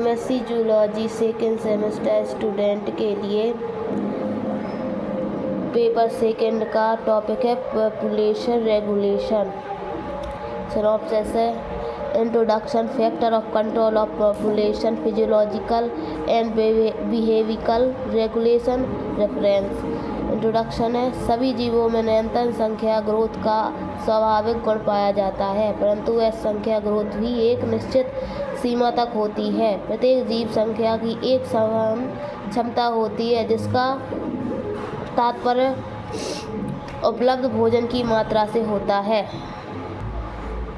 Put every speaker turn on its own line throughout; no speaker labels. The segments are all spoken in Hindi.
MSc zoology second semester student के लिए पेपर सेकेंड का टॉपिक है पॉपुलेशन रेगुलेशन। सिनॉप्सिस है introduction, factor of control of population, physiological and behavioural regulation, reference. Introduction है सभी जीवों में निरंतर संख्या ग्रोथ का स्वाभाविक गुण पाया जाता है, परंतु वह संख्या ग्रोथ भी एक निश्चित सीमा तक होती है। प्रत्येक जीव संख्या की एक समान क्षमता होती है, जिसका तात्पर्य उपलब्ध भोजन की मात्रा से होता है।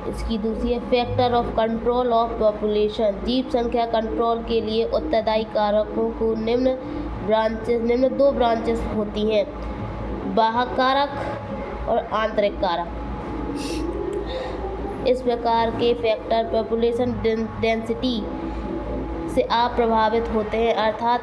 इसकी दूसरी है factor of control of population. जीव संख्या कंट्रोल के लिए उत्तरदायी कारकों को निम्न दो ब्रांचेस होती हैं, बाह्य कारक और आंतरिक कारक। इस प्रकार के फैक्टर पॉपुलेशन डेंसिटी से आप प्रभावित होते हैं, अर्थात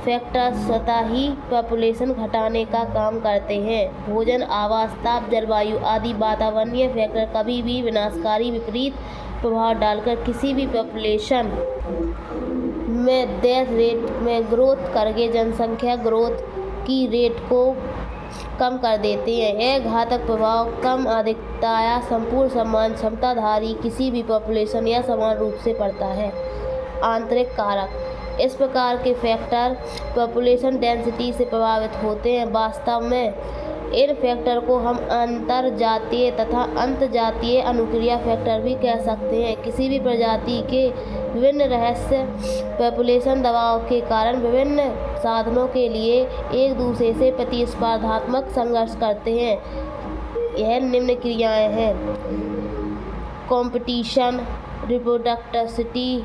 फैक्टर स्वतः ही पॉपुलेशन घटाने का काम करते हैं। भोजन, आवास, ताप, जलवायु आदि वातावरणीय फैक्टर कभी भी विनाशकारी विपरीत प्रभाव डालकर किसी भी पॉपुलेशन में डेथ रेट में ग्रोथ करके जनसंख्या ग्रोथ की रेट को कम कर देते हैं। यह घातक प्रभाव कम अधिकता या संपूर्ण समान क्षमताधारी किसी भी पॉपुलेशन या समान रूप से पड़ता है। आंतरिक कारक इस प्रकार के फैक्टर पॉपुलेशन डेंसिटी से प्रभावित होते हैं। वास्तव में इन फैक्टर को हम अंतरजातीय तथा अंतजातीय अनुक्रिया फैक्टर भी कह सकते हैं। किसी भी प्रजाति के विभिन्न रहस्य पॉपुलेशन दबाव के कारण विभिन्न साधनों के लिए एक दूसरे से प्रतिस्पर्धात्मक संघर्ष करते हैं। यह निम्न क्रियाएं हैं: कंपटीशन, रिप्रोडक्टिविटी,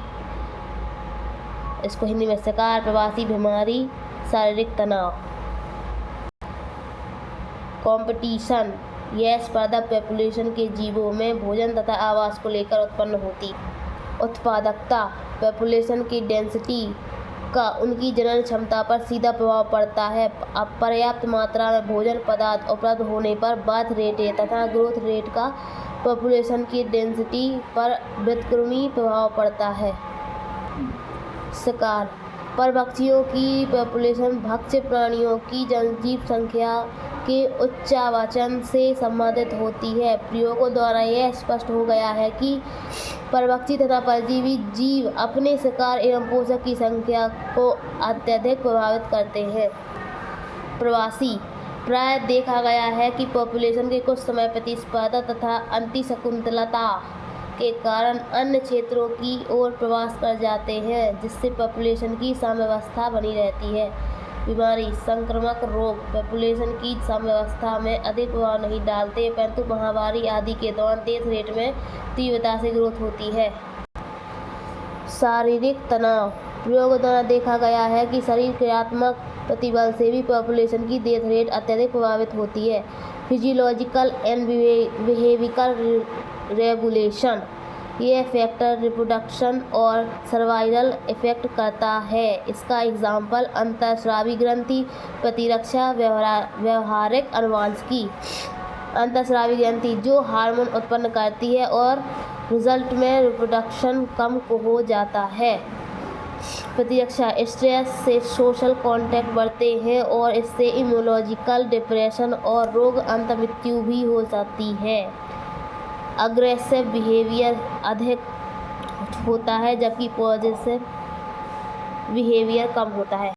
इसको हिंदी में शिकार, प्रवासी बीमारी, शारीरिक तनाव। कंपटीशन यह स्पर्धा पॉपुलेशन के जीवों में भोजन तथा आवास को लेकर उत्पन्न होती। उत्पादकता पॉपुलेशन की डेंसिटी का उनकी जनन क्षमता पर सीधा प्रभाव पड़ता है। पर्याप्त मात्रा में भोजन पदार्थ उपलब्ध होने पर बर्थ रेट तथा ग्रोथ रेट का पॉपुलेशन की डेंसिटी पर व्युत्क्रमी प्रभाव पड़ता है। शिकार परभक्षियों की पॉपुलेशन भक्ष्य प्राणियों की जीव संख्या के उच्चावचन से संबंधित होती है। प्रयोगों द्वारा यह स्पष्ट हो गया है कि परभक्षी तथा परजीवी जीव अपने शिकार एवं पोषक की संख्या को अत्यधिक प्रभावित करते हैं। प्रवासी प्राय देखा गया है कि पॉपुलेशन के कुछ समय प्रतिस्पर्धा तथा अंतिशकुंतलता के कारण अन्य क्षेत्रों की ओर प्रवास कर जाते हैं, जिससे पॉपुलेशन की साम्यावस्था बनी रहती है। बीमारी संक्रामक रोग पॉपुलेशन की साम्यावस्था में अधिक प्रभाव नहीं डालते, परंतु महामारी आदि के दौरान तेज रेट में तीव्रता से ग्रोथ होती है। शारीरिक तनाव प्रयोगों द्वारा देखा गया है कि शरीर क्रियात्मक प्रतिबल से भी पॉपुलेशन की डेथ रेट अत्यधिक प्रभावित होती है। फिजियोलॉजिकल एंड बिहेवियरल रेगुलेशन यह फैक्टर रिप्रोडक्शन और सर्वाइवल इफेक्ट करता है। इसका एग्जाम्पल अंतःस्रावी ग्रंथि, प्रतिरक्षा, व्यवहारिक अनुवांशिकी। अंतःस्रावी ग्रंथि जो हार्मोन उत्पन्न करती है और रिजल्ट में रिप्रोडक्शन कम हो जाता है। प्रतिरक्षा स्ट्रेस से सोशल कॉन्टैक्ट बढ़ते हैं और इससे इम्यूनोलॉजिकल डिप्रेशन और रोग अंत मृत्यु भी हो सकती है। अग्रेसिव बिहेवियर अधिक होता है, जबकि पॉजिटिव बिहेवियर कम होता है।